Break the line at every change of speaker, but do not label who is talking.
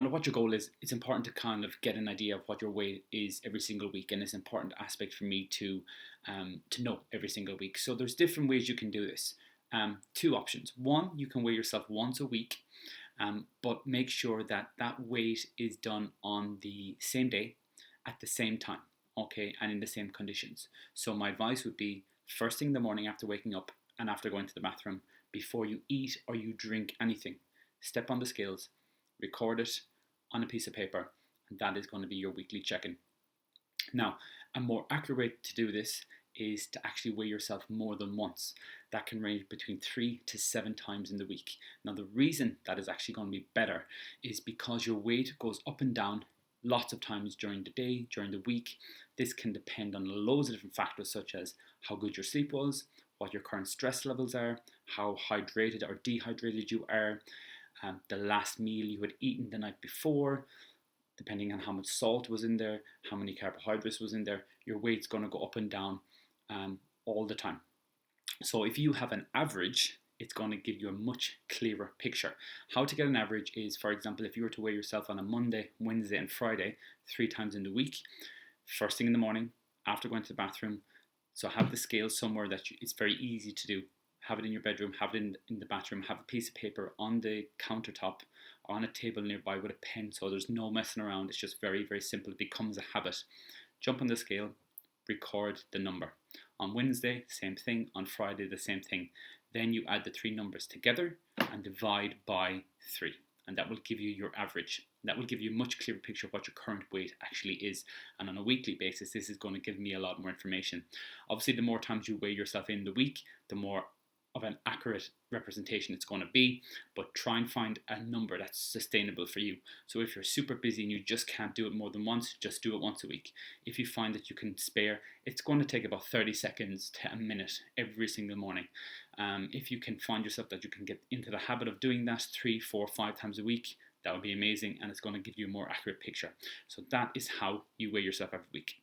what your goal is, it's important to kind of get an idea of what your weight is every single week, and it's an important aspect for me to know every single week. So there's different ways you can do this. Two options. One, you can weigh yourself once a week, but make sure that that weight is done on the same day, at the same time, okay, and in the same conditions. So my advice would be first thing in the morning after waking up and after going to the bathroom, before you eat or you drink anything, step on the scales, record it on a piece of paper, and that is going to be your weekly check-in. Now, a more accurate way to do this is to actually weigh yourself more than once. That can range between 3 to 7 times in the week. Now, the reason that is actually going to be better is because your weight goes up and down lots of times during the day, during the week. This can depend on loads of different factors, such as how good your sleep was, what your current stress levels are, how hydrated or dehydrated you are, the last meal you had eaten the night before, depending on how much salt was in there, how many carbohydrates was in there. Your weight's going to go up and down all the time. So if you have an average, it's going to give you a much clearer picture. How to get an average is, for example, if you were to weigh yourself on a Monday, Wednesday, and Friday, 3 times in the week, first thing in the morning, after going to the bathroom. So have the scale somewhere that it's very easy to do. Have it in your bedroom, have it in the bathroom, have a piece of paper on the countertop or on a table nearby with a pen, so there's no messing around. It's just very, very simple. It becomes a habit. Jump on the scale, record the number. On Wednesday, same thing. On Friday, the same thing. Then you add the three numbers together and divide by 3. And that will give you your average. That will give you a much clearer picture of what your current weight actually is. And on a weekly basis, this is going to give me a lot more information. Obviously, the more times you weigh yourself in the week, the more of an accurate representation it's going to be, but try and find a number that's sustainable for you. So if you're super busy and you just can't do it more than once, just do it once a week. If you find that you can spare, it's going to take about 30 seconds to a minute every single morning. If you can find yourself that you can get into the habit of doing that 3, 4, 5 times a week, that would be amazing, and it's going to give you a more accurate picture. So that is how you weigh yourself every week.